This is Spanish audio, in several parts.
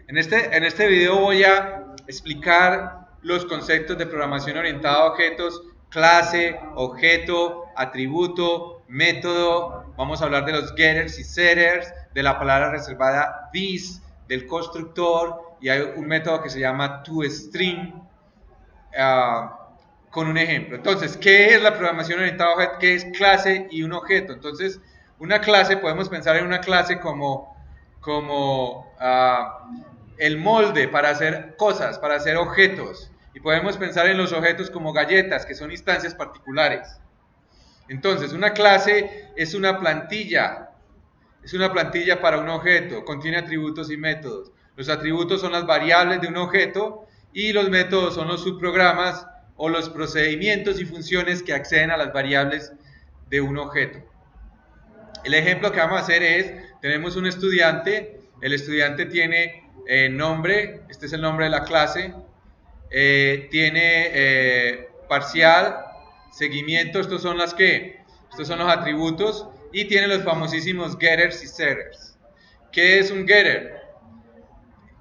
En este video voy a explicar los conceptos de programación orientada a objetos, clase, objeto, atributo, método. Vamos a hablar de los getters y setters, de la palabra reservada this, del constructor, y hay un método que se llama toString, con un ejemplo. Entonces, ¿qué es la programación orientada a objetos? ¿Qué es clase y un objeto? Entonces, una clase, podemos pensar en una clase como el molde para hacer cosas, para hacer objetos. Y podemos pensar en los objetos como galletas, que son instancias particulares. Entonces, una clase es una plantilla para un objeto, contiene atributos y métodos. Los atributos son las variables de un objeto y los métodos son los subprogramas o los procedimientos y funciones que acceden a las variables de un objeto. El ejemplo que vamos a hacer es, tenemos un estudiante, el estudiante tiene nombre, este es el nombre de la clase, tiene parcial, seguimiento, estos son los atributos, y tiene los famosísimos getters y setters. ¿Qué es un getter?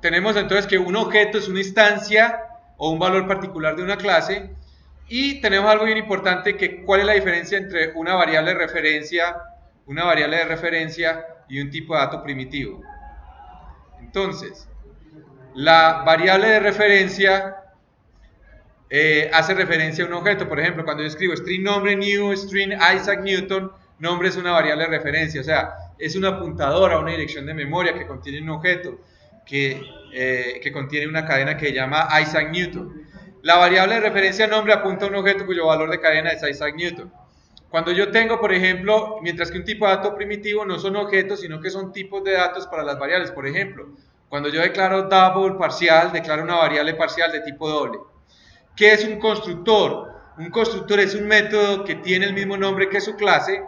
Tenemos entonces que un objeto es una instancia o un valor particular de una clase, y tenemos algo bien importante, que cuál es la diferencia entre una variable de referencia y un tipo de dato primitivo. Entonces, la variable de referencia hace referencia a un objeto. Por ejemplo, cuando yo escribo string nombre new, string Isaac Newton, nombre es una variable de referencia, o sea, es una apuntadora, una dirección de memoria que contiene un objeto, que contiene una cadena que se llama Isaac Newton. La variable de referencia nombre apunta a un objeto cuyo valor de cadena es Isaac Newton. Cuando yo tengo, por ejemplo, mientras que un tipo de dato primitivo no son objetos, sino que son tipos de datos para las variables. Por ejemplo, cuando yo declaro double parcial, declaro una variable parcial de tipo doble. ¿Qué es un constructor? Un constructor es un método que tiene el mismo nombre que su clase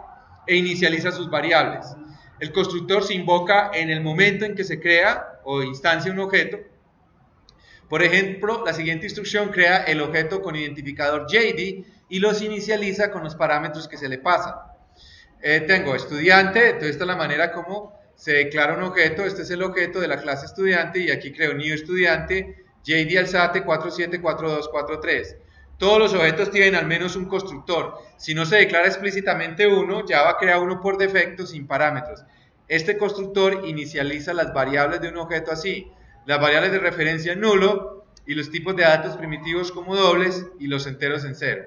e inicializa sus variables. El constructor se invoca en el momento en que se crea o instancia un objeto. Por ejemplo, la siguiente instrucción crea el objeto con identificador JD y los inicializa con los parámetros que se le pasan. Tengo estudiante, entonces esta es la manera como se declara un objeto. Este es el objeto de la clase estudiante, y aquí creo new estudiante, JD alzate 474243. Todos los objetos tienen al menos un constructor. Si no se declara explícitamente uno, Java crea uno por defecto sin parámetros. Este constructor inicializa las variables de un objeto así: las variables de referencia en nulo, y los tipos de datos primitivos como dobles, y los enteros en cero.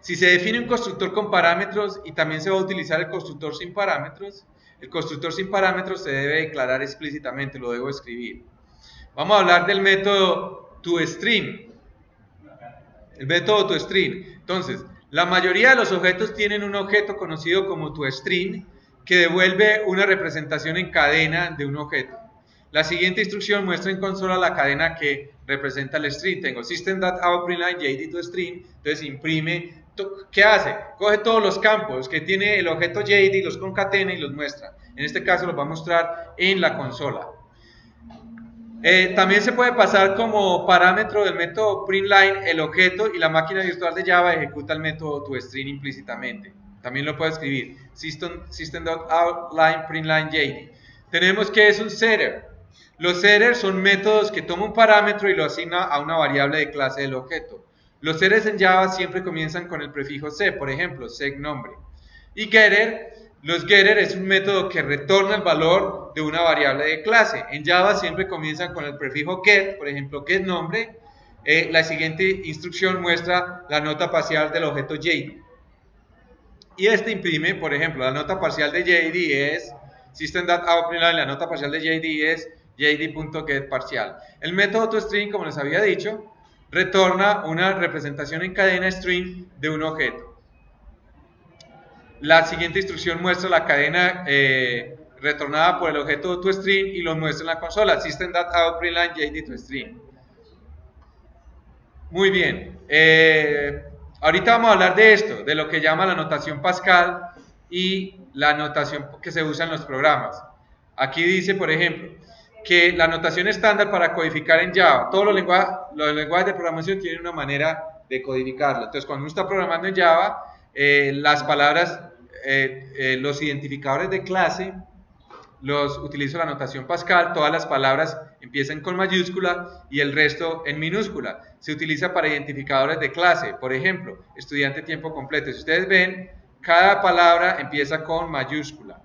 Si se define un constructor con parámetros y también se va a utilizar el constructor sin parámetros se debe declarar explícitamente, lo debo escribir. Vamos a hablar del método toString. El método toString. Entonces, la mayoría de los objetos tienen un objeto conocido como toString que devuelve una representación en cadena de un objeto. La siguiente instrucción muestra en consola la cadena que representa el string. Tengo system.out.println JD toString, entonces imprime. ¿Qué hace? Coge todos los campos que tiene el objeto JD, los concatena y los muestra. En este caso los va a mostrar en la consola. También se puede pasar como parámetro del método println el objeto, y la máquina virtual de Java ejecuta el método toString implícitamente. También lo puedo escribir system.out.println JD. Tenemos que es un setter. Los setters son métodos que toman un parámetro y lo asignan a una variable de clase del objeto. Los setters en Java siempre comienzan con el prefijo C, por ejemplo, segNombre. Y getter, los getter es un método que retorna el valor de una variable de clase. En Java siempre comienzan con el prefijo get, por ejemplo, getNombre. La siguiente instrucción muestra la nota parcial del objeto JD. Y este imprime, por ejemplo, la nota parcial de JD es system.out.println, la nota parcial de JD es JD.getParcial. El método toString, como les había dicho, retorna una representación en cadena string de un objeto. La siguiente instrucción muestra la cadena retornada por el objeto toString y lo muestra en la consola, system.out.println JD toString. Muy bien. Ahorita vamos a hablar de esto, de lo que llama la notación Pascal y la notación que se usa en los programas. Aquí dice, por ejemplo, que la notación estándar para codificar en Java, todos los lenguajes de programación tienen una manera de codificarlo. Entonces, cuando uno está programando en Java, las palabras, los identificadores de clase utilizo la notación Pascal, todas las palabras empiezan con mayúscula y el resto en minúscula. Se utiliza para identificadores de clase, por ejemplo, estudiante tiempo completo. Si ustedes ven, cada palabra empieza con mayúscula,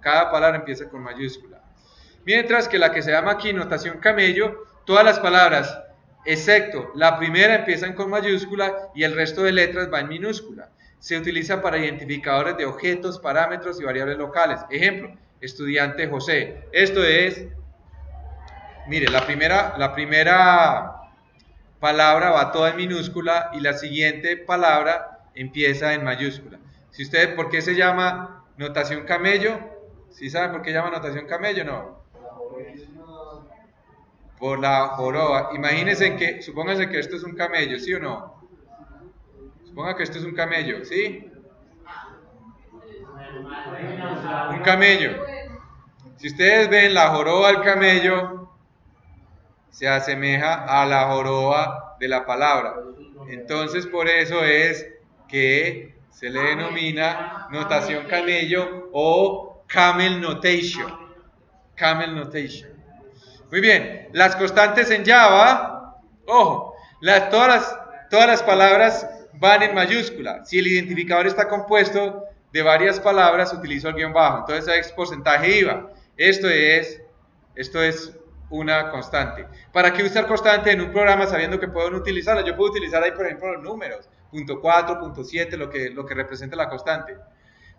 Mientras que la que se llama aquí notación camello, todas las palabras, excepto la primera, empiezan con mayúscula y el resto de letras va en minúscula. Se utiliza para identificadores de objetos, parámetros y variables locales. Ejemplo, estudiante José. Esto es, mire, la primera palabra va toda en minúscula y la siguiente palabra empieza en mayúscula. Si ustedes, ¿por qué se llama notación camello? ¿Sí saben por qué llama notación camello? No. Por la joroba. Imagínense que, supónganse que esto es un camello, ¿sí o no? Suponga que esto es un camello, ¿sí? Un camello. Si ustedes ven la joroba del camello, se asemeja a la joroba de la palabra. Entonces, por eso es que se le denomina notación camello o camel notation. Camel notation. Muy bien, las constantes en Java, ojo, todas las palabras van en mayúscula. Si el identificador está compuesto de varias palabras, utilizo el guión bajo. Entonces es porcentaje IVA. Esto es una constante. ¿Para qué usar constante en un programa sabiendo que puedo utilizarla? Yo puedo utilizar ahí, por ejemplo, los números, .4, .7, lo que representa la constante.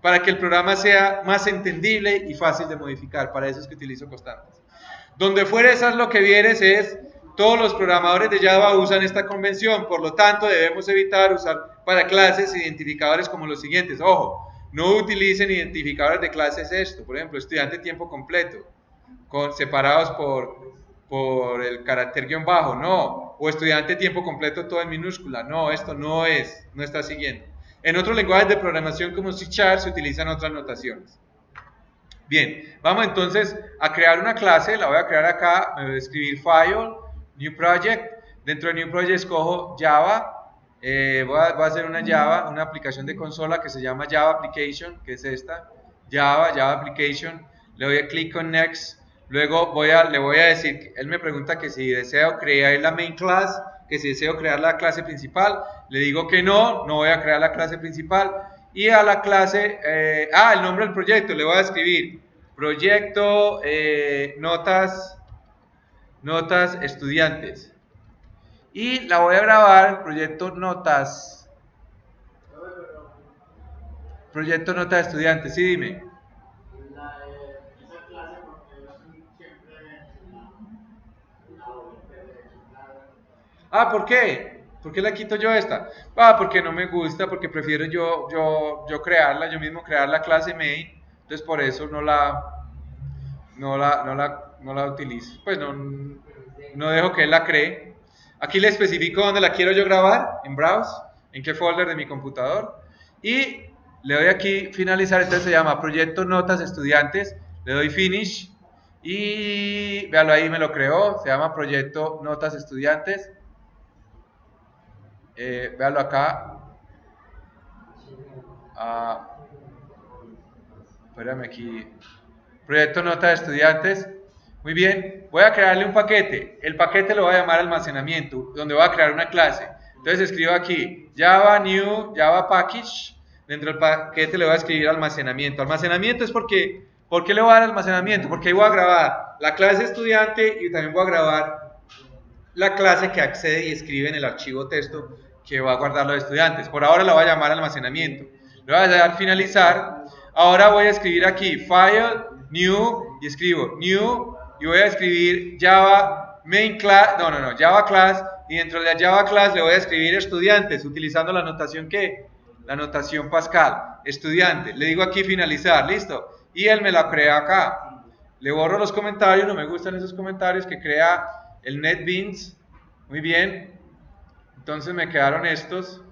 Para que el programa sea más entendible y fácil de modificar. Para eso es que utilizo constantes. Donde fueres lo que vieres es, todos los programadores de Java usan esta convención, por lo tanto debemos evitar usar para clases identificadores como los siguientes. Ojo, no utilicen identificadores de clases esto, por ejemplo, estudiante tiempo completo, separados por el carácter guión bajo, no, o estudiante tiempo completo todo en minúscula, no, esto no está siguiendo. En otros lenguajes de programación como C# se utilizan otras notaciones. Bien, vamos entonces a crear una clase, la voy a crear acá, me voy a escribir File, New Project, dentro de New Project escojo Java, voy a hacer una aplicación de consola que se llama Java Application, que es esta, Java Application, le doy a clic con Next, luego le voy a decir, él me pregunta que si deseo crear la main class, que si deseo crear la clase principal, le digo que no voy a crear la clase principal, y a la clase, el nombre del proyecto, le voy a escribir proyecto notas estudiantes y la voy a grabar, proyecto notas estudiantes, sí, dime. ¿Por qué? ¿Por qué la quito yo esta? Porque no me gusta, porque prefiero yo crearla, yo mismo crear la clase main, entonces por eso no la utilizo, pues no dejo que él la cree. Aquí le especifico dónde la quiero yo grabar, en Browse, en qué folder de mi computador, y le doy aquí finalizar, entonces se llama proyecto notas estudiantes, le doy finish, y véalo ahí, me lo creó, se llama proyecto notas estudiantes, véalo acá, espérame aquí, proyecto notas estudiantes. Muy bien, voy a crearle un paquete. El paquete lo voy a llamar almacenamiento, donde voy a crear una clase. Entonces escribo aquí Java New Java Package. Dentro del paquete le voy a escribir almacenamiento. Almacenamiento es porque, ¿por qué le voy a dar almacenamiento? Porque ahí voy a grabar la clase estudiante y también voy a grabar la clase que accede y escribe en el archivo texto que va a guardar los estudiantes. Por ahora la voy a llamar almacenamiento. Le voy a dar finalizar. Ahora voy a escribir aquí File, New, y escribo New, y voy a escribir Java Main Class, Java Class, y dentro de la Java Class le voy a escribir estudiantes, utilizando la notación ¿qué? La notación Pascal, estudiante. Le digo aquí finalizar, listo, y él me la crea acá. Le borro los comentarios, no me gustan esos comentarios que crea el NetBeans. Muy bien, entonces me quedaron estos.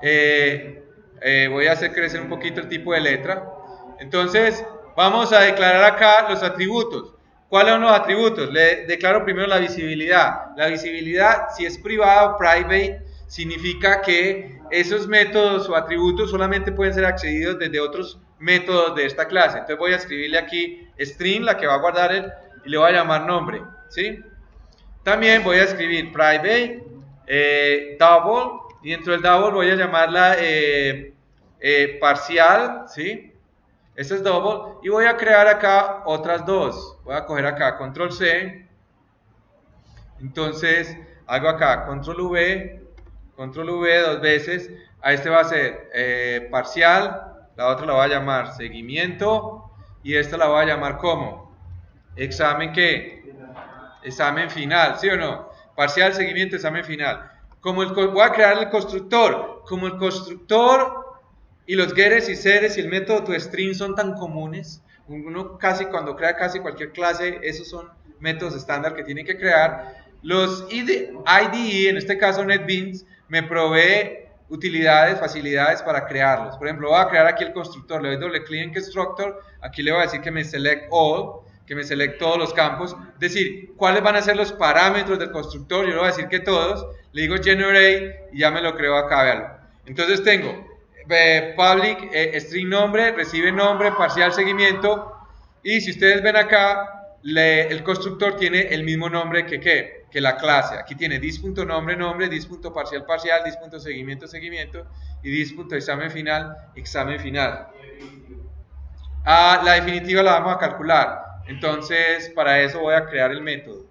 Voy a hacer crecer un poquito el tipo de letra. Entonces vamos a declarar acá los atributos. ¿Cuáles son los atributos? Le declaro primero la visibilidad. La visibilidad, si es privada o private, significa que esos métodos o atributos solamente pueden ser accedidos desde otros métodos de esta clase. Entonces voy a escribirle aquí string, la que va a guardar y le voy a llamar nombre, ¿sí? También voy a escribir private, double, y dentro del double voy a llamarla parcial, ¿sí? Esta es double, y voy a crear acá otras dos. Voy a coger acá control C, entonces hago acá control V dos veces. A este va a ser parcial, la otra la voy a llamar seguimiento, y esta la voy a llamar como examen, ¿qué? Examen final, ¿sí o no? Parcial, seguimiento, examen final. Voy a crear el constructor. Como el constructor y los getters y setters y el método toString son tan comunes, uno casi cuando crea casi cualquier clase, esos son métodos estándar que tiene que crear. Los IDE, en este caso NetBeans, me provee utilidades, facilidades para crearlos. Por ejemplo, voy a crear aquí el constructor, le doy doble clic en constructor, aquí le voy a decir que me select all, que me select todos los campos, es decir, cuáles van a ser los parámetros del constructor. Yo le voy a decir que todos, le digo generate y ya me lo creo acá, véalo. Entonces tengo public, string nombre, recibe nombre, parcial seguimiento, y si ustedes ven acá, el constructor tiene el mismo nombre que la clase. Aquí tiene dis.nombre, nombre, dis.parcial, parcial, dis.seguimiento, seguimiento, y dis.examen final, examen final. La definitiva la vamos a calcular. Entonces, para eso voy a crear el método.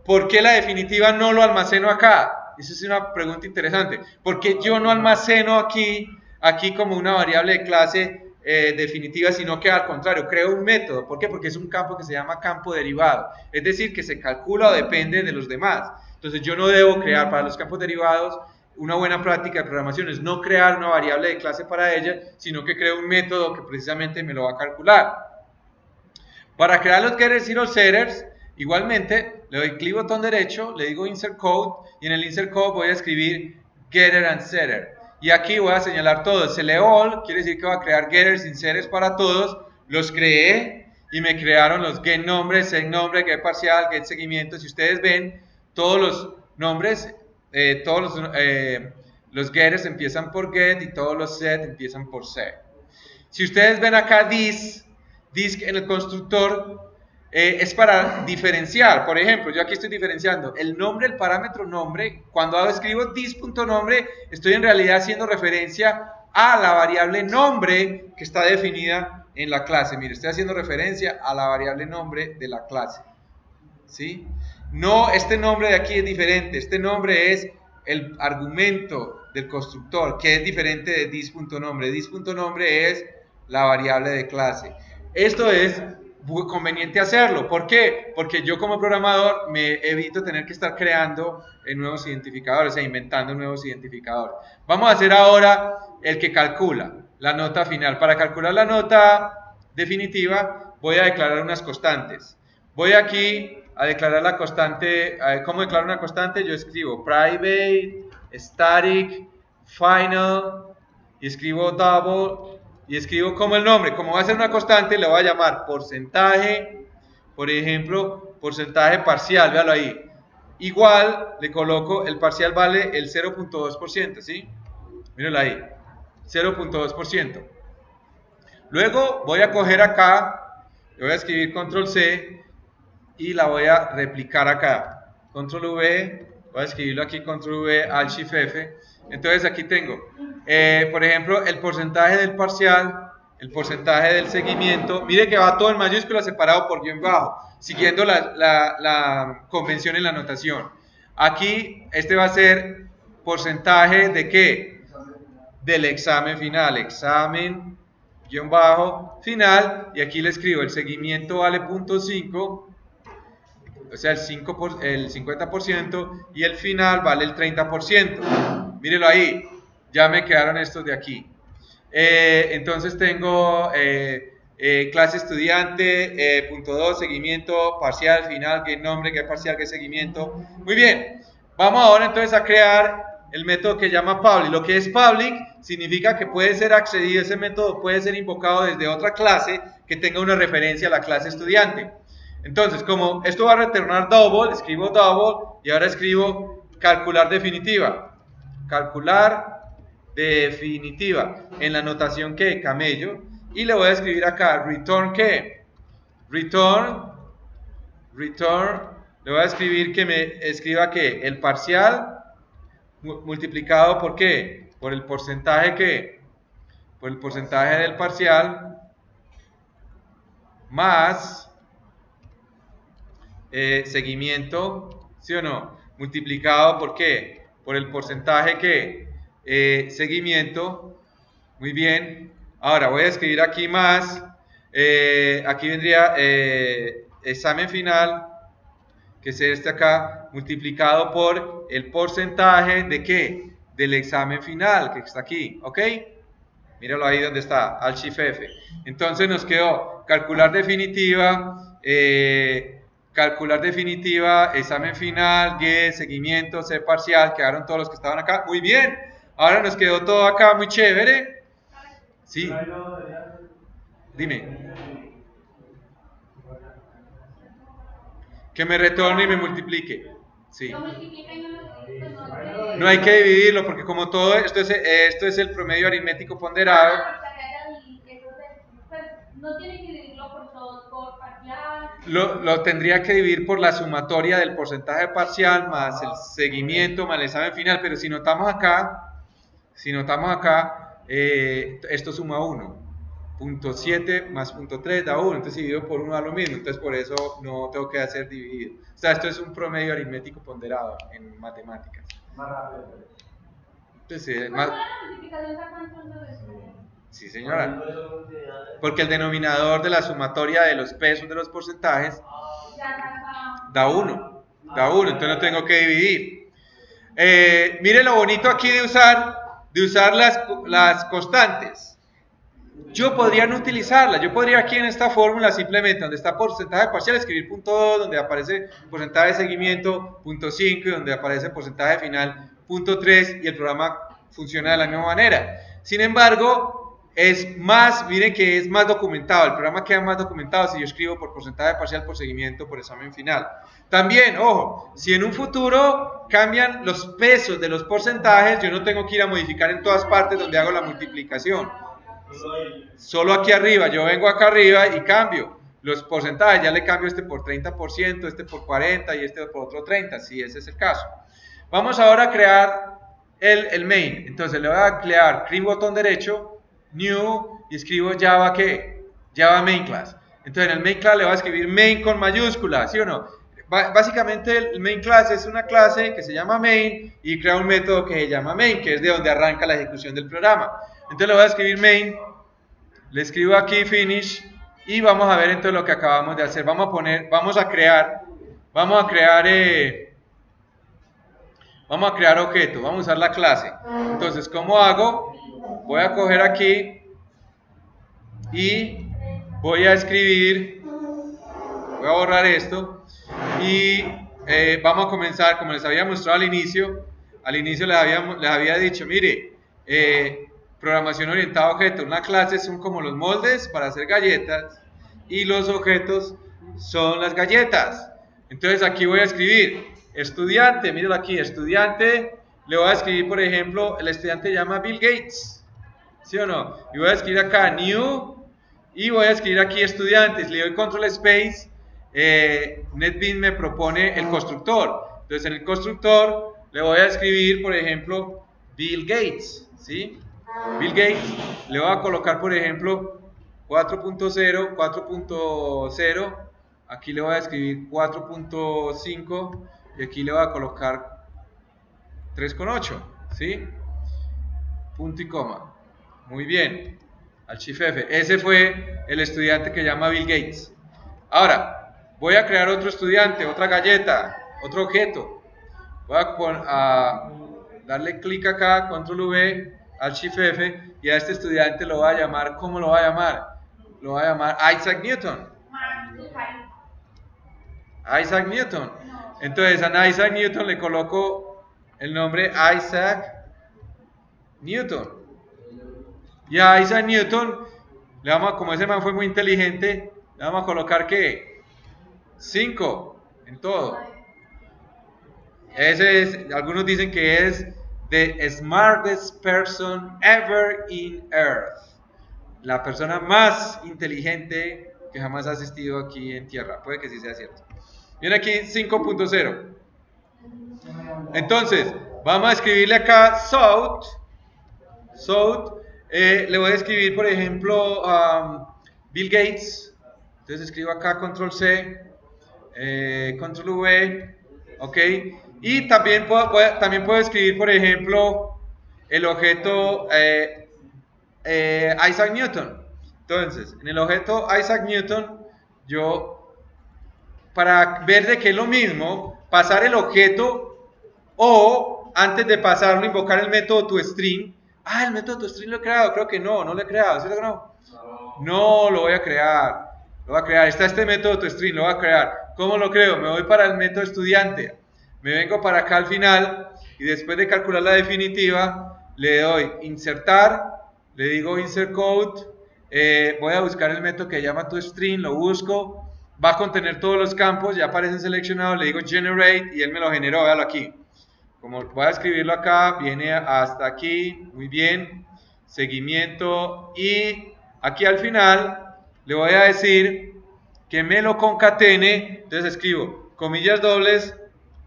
¿Por qué la definitiva no lo almaceno acá? Esa es una pregunta interesante. ¿Por qué yo no almaceno aquí como una variable de clase definitiva, sino que al contrario, creo un método? ¿Por qué? Porque es un campo que se llama campo derivado. Es decir, que se calcula o depende de los demás. Entonces, yo no debo crear para los campos derivados. Una buena práctica de programación es no crear una variable de clase para ella, sino que creo un método que precisamente me lo va a calcular. Para crear los getters y los setters, igualmente le doy clic botón derecho, le digo insert code, y en el insert code voy a escribir getter and setter. Y aquí voy a señalar todos. Select all quiere decir que voy a crear getters y setters para todos. Los creé y me crearon los get nombre, set nombre, get parcial, get seguimiento. Si ustedes ven, todos los nombres, los getters empiezan por get y todos los set empiezan por set. Si ustedes ven acá this en el constructor, es para diferenciar. Por ejemplo, yo aquí estoy diferenciando el nombre, el parámetro nombre. Cuando escribo this.nombre, estoy en realidad haciendo referencia a la variable nombre que está definida en la clase. Mire, estoy haciendo referencia a la variable nombre de la clase, ¿sí? No, este nombre de aquí es diferente. Este nombre es el argumento del constructor, que es diferente de this.nombre. This.nombre es la variable de clase. Esto es conveniente hacerlo. ¿Por qué? Porque yo como programador me evito tener que estar creando nuevos identificadores e inventando nuevos identificadores. Vamos a hacer ahora el que calcula la nota final. Para calcular la nota definitiva voy a declarar unas constantes. Voy aquí a declarar la constante. ¿Cómo declaro una constante? Yo escribo private, static, final, y escribo double, y escribo como el nombre. Como va a ser una constante, le voy a llamar porcentaje, por ejemplo, porcentaje parcial, véalo ahí. Igual, le coloco, el parcial vale el 0.2%, ¿sí? Míralo ahí, 0.2%. Luego voy a coger acá, le voy a escribir control C y la voy a replicar acá. Control V, voy a escribirlo aquí, control V, Alt Shift F. Entonces aquí tengo, por ejemplo, el porcentaje del parcial, el porcentaje del seguimiento. Mire que va todo en mayúsculas separado por guión bajo, siguiendo la convención en la notación. Aquí este va a ser porcentaje de ¿qué? Del examen final, examen guión bajo final, y aquí le escribo el seguimiento vale 0.5, o sea el 50%, y el final vale el 30%. Mírelo ahí, ya me quedaron estos de aquí. Entonces tengo clase estudiante, punto 2, seguimiento, parcial, final, que nombre, que parcial, que seguimiento. Muy bien, vamos ahora entonces a crear el método que llama public. Lo que es public significa que puede ser accedido, ese método puede ser invocado desde otra clase que tenga una referencia a la clase estudiante. Entonces, como esto va a retornar double, escribo double y ahora escribo calcular definitiva. Calcular definitiva en la notación que camello, y le voy a escribir acá, return ¿qué? Return, le voy a escribir que me escriba que el parcial multiplicado por ¿qué? Por el porcentaje ¿qué? Por el porcentaje del parcial más seguimiento, ¿sí o no? Multiplicado por ¿qué? Por el porcentaje ¿qué? Seguimiento. Muy bien. Ahora voy a escribir aquí más. Aquí vendría examen final, que es este acá, multiplicado por el porcentaje de ¿qué? Del examen final, que está aquí, ¿ok? Míralo ahí donde está, Alt Shift F. Entonces nos quedó calcular definitiva, examen final, Y, seguimiento, C parcial, quedaron todos los que estaban acá. Muy bien, ahora nos quedó todo acá, muy chévere. Sí, dime. Que me retorne y me multiplique. Sí. No hay que dividirlo porque como todo esto es el promedio aritmético ponderado. No tiene que dividirlo por todo, por parcial. Lo tendría que dividir por la sumatoria del porcentaje parcial más el seguimiento más el examen final, pero si notamos acá, esto suma 1. 0.7 más 0.3 da 1, entonces si divido por 1 da lo mismo, entonces por eso no tengo que hacer dividido. O sea, esto es un promedio aritmético ponderado en matemáticas. Más rápido. Entonces, ¿Cuál fue la multiplicación? ¿Cuántos lo ves? Sí, señora. Porque el denominador de la sumatoria de los pesos de los porcentajes da 1. Da 1, entonces no tengo que dividir. Mire lo bonito aquí de usar las constantes. Yo podría no utilizarla, yo podría aquí en esta fórmula simplemente donde está porcentaje parcial escribir punto 2, donde aparece porcentaje de seguimiento punto 5 y donde aparece porcentaje final punto 3 y el programa funciona de la misma manera. Sin embargo, miren que es más documentado, el programa queda más documentado si yo escribo por porcentaje parcial, por seguimiento, por examen final. También, ojo, si en un futuro cambian los pesos de los porcentajes, yo no tengo que ir a modificar en todas partes donde hago la multiplicación. Solo aquí arriba, yo vengo acá arriba y cambio los porcentajes, ya le cambio este por 30%, este por 40% y este por otro 30%, si ese es el caso. Vamos ahora a crear el main, entonces le voy a crear clic botón derecho, new, y escribo Java, ¿qué? Java main class. Entonces en el main class le voy a escribir main con mayúscula, ¿sí o no? Básicamente el main class es una clase que se llama main y crea un método que se llama main, que es de donde arranca la ejecución del programa. Entonces le voy a escribir main, le escribo aquí finish y vamos a ver entonces lo que acabamos de hacer. Vamos a crear objeto, vamos a usar la clase. Entonces, ¿cómo hago? Voy a coger aquí y voy a escribir, voy a borrar esto y vamos a comenzar, como les había mostrado al inicio les había dicho, mire, programación orientada a objetos, una clase son como los moldes para hacer galletas y los objetos son las galletas. Entonces aquí voy a escribir estudiante, míralo aquí, estudiante, le voy a escribir por ejemplo, el estudiante se llama Bill Gates, ¿sí o no? Y voy a escribir acá new y voy a escribir aquí estudiantes, le doy control space, NetBeans me propone el constructor, entonces en el constructor le voy a escribir por ejemplo Bill Gates, ¿sí? Bill Gates, le voy a colocar por ejemplo 4.0, 4.0, aquí le voy a escribir 4.5 y aquí le voy a colocar 3.8, ¿sí? Punto y coma. Muy bien, Alt Shift F. Ese fue el estudiante que llama Bill Gates. Ahora, voy a crear otro estudiante, otra galleta, otro objeto. Voy a darle clic acá, control V, Alt Shift F, y a este estudiante lo voy a llamar, ¿cómo lo voy a llamar? Lo voy a llamar Isaac Newton. Isaac Newton. Entonces a Isaac Newton le coloco el nombre Isaac Newton. Y a Isaac Newton, como ese man fue muy inteligente, le vamos a colocar ¿qué? 5 en todo. Algunos dicen que es the smartest person ever in earth. la persona más inteligente que jamás ha asistido aquí en tierra. Puede que sí sea cierto. Viene aquí 5.0. Entonces, vamos a escribirle acá south. Le voy a escribir, por ejemplo, Bill Gates. Entonces escribo acá control C, control V, ok. Y también puedo escribir, por ejemplo, el objeto Isaac Newton. Entonces, en el objeto Isaac Newton, yo, para ver de qué es lo mismo, pasar el objeto o, antes de pasarlo, invocar el método toString. El método toString lo he creado, creo que no lo he creado, ¿cierto que no? No, lo voy a crear. Está este método toString, lo voy a crear. ¿Cómo lo creo? Me voy para el método estudiante. Me vengo para acá al final y después de calcular la definitiva, le doy insertar, le digo insert code, voy a buscar el método que se llama toString, lo busco, va a contener todos los campos, ya aparecen seleccionados, le digo generate y él me lo generó, véalo aquí. Como voy a escribirlo acá, viene hasta aquí, muy bien, seguimiento y aquí al final le voy a decir que me lo concatene, entonces escribo comillas dobles,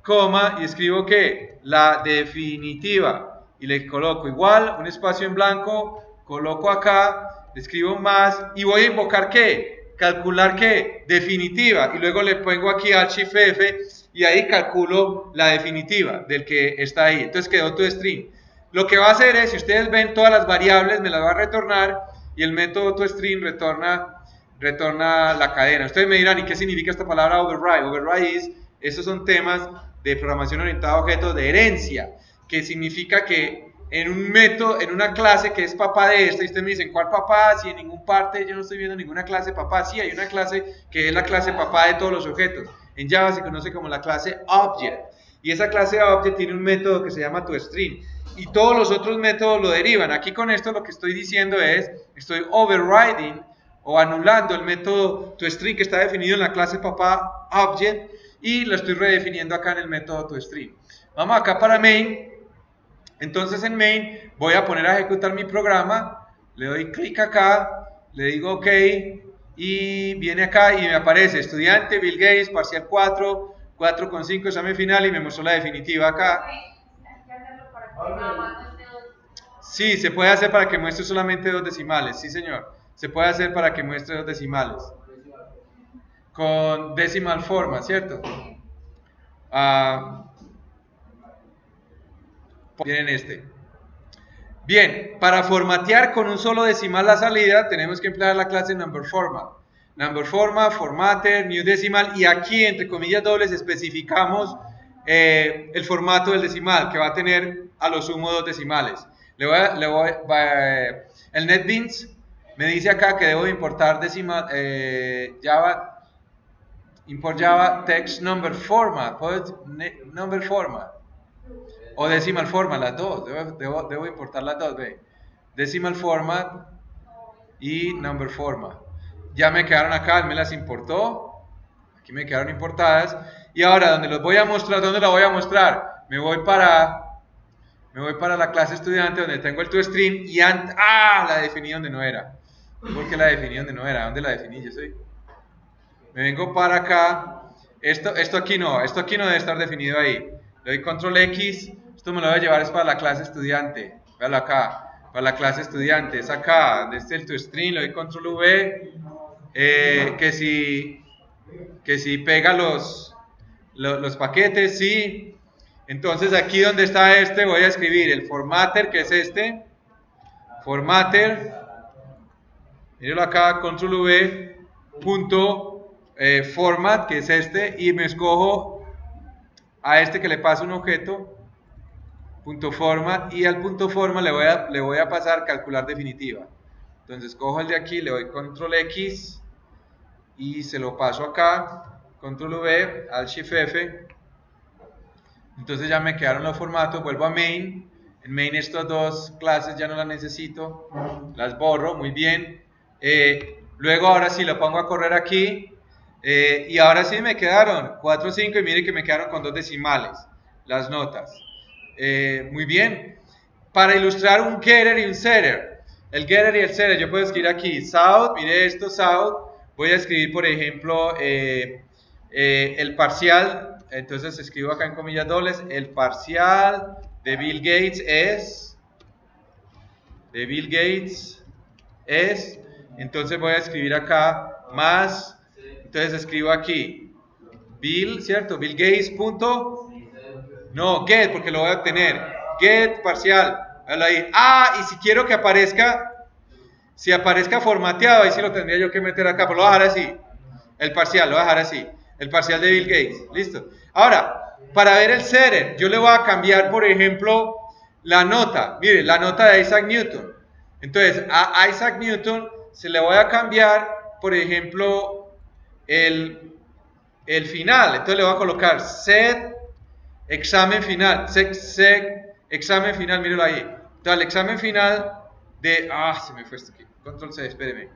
coma y escribo que la definitiva y le coloco igual, un espacio en blanco, coloco acá, le escribo más y voy a invocar ¿qué? Calcular ¿qué? Definitiva y luego le pongo aquí al Shift F y ahí calculo la definitiva del que está ahí, entonces quedó toString. Lo que va a hacer es, si ustedes ven todas las variables, me las va a retornar y el método toString retorna la cadena. Ustedes me dirán, ¿y qué significa esta palabra override? Override estos son temas de programación orientada a objetos de herencia, que significa que en un método, en una clase que es papá de esta, y ustedes me dicen, ¿cuál papá? Si en ninguna parte yo no estoy viendo ninguna clase papá. Sí, hay una clase que es la clase papá de todos los objetos. En Java se conoce como la clase object, y esa clase object tiene un método que se llama toString, y todos los otros métodos lo derivan. Aquí con esto lo que estoy diciendo es, estoy overriding o anulando el método toString que está definido en la clase papá object y lo estoy redefiniendo acá en el método toString. Vamos acá para main. Entonces en main voy a poner a ejecutar mi programa, le doy clic acá, le digo ok y viene acá y me aparece estudiante Bill Gates parcial 4, 4,5 examen final y me mostró la definitiva acá. Sí, se puede hacer para que muestre solamente 2 decimales, sí señor. Se puede hacer para que muestre 2 decimales. Con decimal format, ¿cierto? Miren este. Bien, para formatear con un solo decimal la salida, tenemos que emplear la clase number format. Number format, formatter, new decimal, y aquí entre comillas dobles especificamos el formato del decimal, que va a tener a lo sumo 2 decimales. El NetBeans me dice acá que debo importar decimal, Java, import Java text number format, number format o decimal format, las dos, debo importar las dos, ve. Decimal format y number format. Ya me quedaron acá, él me las importó, aquí me quedaron importadas, y ahora donde los voy a mostrar, ¿dónde la voy a mostrar? Me voy para la clase estudiante donde tengo el toString y la definí donde no era. ¿Por qué la definí donde no era? ¿Dónde la definí? Yo soy. Me vengo para acá. Esto aquí no debe estar definido ahí. Le doy control X. Esto me lo voy a llevar es para la clase estudiante. Véalo acá. Para la clase estudiante. Es acá. Donde está el toString. Le doy control V. Que si pega los paquetes, sí. Entonces aquí donde está este voy a escribir el formatter, que es este. Formatter. Mírenlo acá, control V. Punto format, que es este. Y me escojo a este que le paso un objeto. Punto format. Y al punto format le voy a pasar calcular definitiva. Entonces cojo el de aquí, le doy control X. Y se lo paso acá. Control V, al Shift F. Entonces ya me quedaron los formatos, vuelvo a main. En main estas 2 clases ya no las necesito, las borro, muy bien. Luego ahora sí lo pongo a correr aquí. Y ahora sí me quedaron 4, 5 y mire que me quedaron con 2 decimales, las notas. Muy bien. Para ilustrar un getter y un setter, el getter y el setter, yo puedo escribir aquí south, mire esto, south, voy a escribir por ejemplo el parcial, entonces escribo acá en comillas dobles, el parcial de Bill Gates es, entonces voy a escribir acá más, entonces escribo aquí Bill, ¿cierto? Bill Gates punto, no, get, porque lo voy a obtener, get parcial, ahí. Ah, y si quiero que aparezca, si aparezca formateado, ahí sí lo tendría yo que meter acá, pero lo voy a dejar así, el parcial, lo voy a dejar así, el parcial de Bill Gates, listo. Ahora, para ver el setter, yo le voy a cambiar, por ejemplo, la nota, mire, la nota de Isaac Newton. Entonces, a Isaac Newton se le voy a cambiar, por ejemplo, el final. Entonces le voy a colocar set examen final, examen final, míralo ahí. Entonces, el examen final de, se me fue esto aquí, control C, espéreme,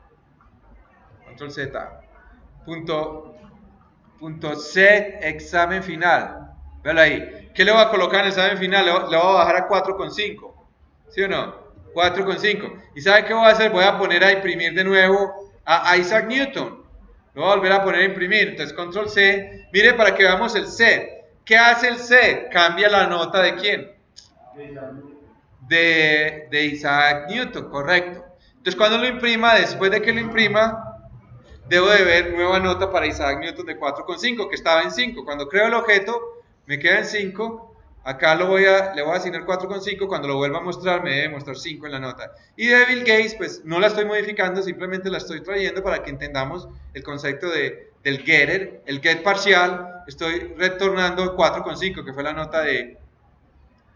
control Z, punto set examen final, véalo ahí. ¿Qué le voy a colocar en el examen final? Le voy a bajar a 4,5, ¿sí o no? 4,5. ¿Y sabe qué voy a hacer? Voy a poner a imprimir de nuevo a Isaac Newton. Lo voy a volver a poner a imprimir. Entonces, control C. Mire para que veamos el set. ¿Qué hace el set? Cambia la nota de ¿quién? De Isaac Newton, correcto. Entonces, cuando lo imprima, después de que lo imprima, debo de ver nueva nota para Isaac Newton de 4,5, que estaba en 5. Cuando creo el objeto, me queda en 5. Acá le voy a asignar 4,5, cuando lo vuelva a mostrar me debe mostrar 5 en la nota. Y de Bill Gates, pues no la estoy modificando, simplemente la estoy trayendo para que entendamos el concepto del getter, el get parcial, estoy retornando 4,5, que fue la nota de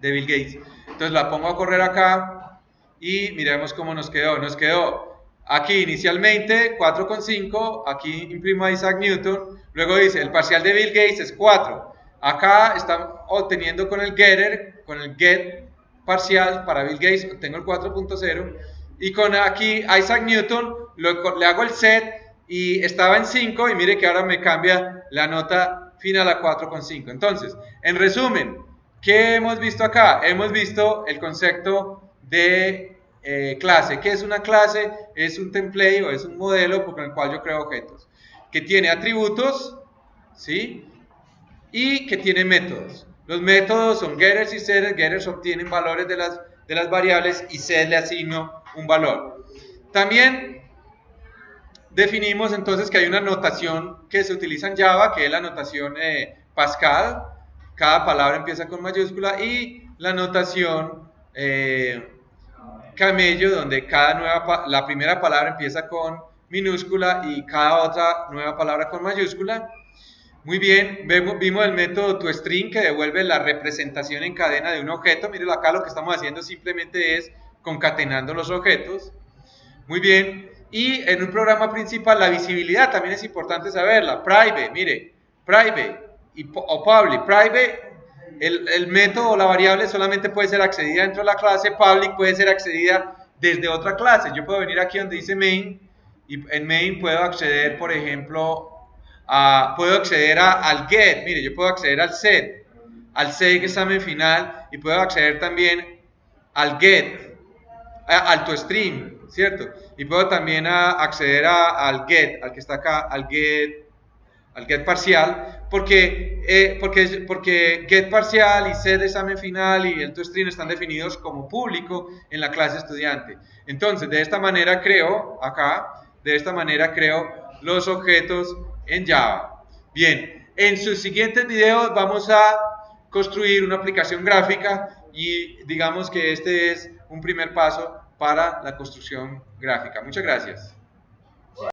Bill Gates. Entonces la pongo a correr acá y miremos cómo nos quedó. Nos quedó aquí inicialmente 4,5, aquí imprimo a Isaac Newton, luego dice el parcial de Bill Gates es 4. Acá estamos obteniendo con el getter, con el get parcial para Bill Gates, obtengo el 4,0 y con aquí Isaac Newton le hago el set y estaba en 5 y mire que ahora me cambia la nota final a 4,5. Entonces, en resumen, ¿qué hemos visto acá? Hemos visto el concepto de clase. ¿Qué es una clase? Es un template o es un modelo con el cual yo creo objetos, que tiene atributos, ¿sí? Y que tiene métodos. Los métodos son getters y setters. Getters obtienen valores de las variables y set le asigno un valor. También definimos entonces que hay una notación que se utiliza en Java, que es la notación Pascal. Cada palabra empieza con mayúscula, y la notación Camello, donde la primera palabra empieza con minúscula y cada otra nueva palabra con mayúscula. Muy bien, vimos el método toString, que devuelve la representación en cadena de un objeto. Miren acá, lo que estamos haciendo simplemente es concatenando los objetos. Muy bien, y en un programa principal la visibilidad también es importante saberla. Private, mire, private o public. Private, el método o la variable solamente puede ser accedida dentro de la clase. Public puede ser accedida desde otra clase. Yo puedo venir aquí donde dice main, y en main puedo acceder, por ejemplo, puedo acceder al get. Mire, yo puedo acceder al set examen final, y puedo acceder también al get, al toString, ¿cierto? Y puedo también acceder al get, al que está acá, al get parcial, porque get parcial y set examen final y el toString están definidos como público en la clase estudiante. Entonces, de esta manera creo los objetos en Java. Bien, en sus siguientes videos vamos a construir una aplicación gráfica, y digamos que este es un primer paso para la construcción gráfica. Muchas gracias.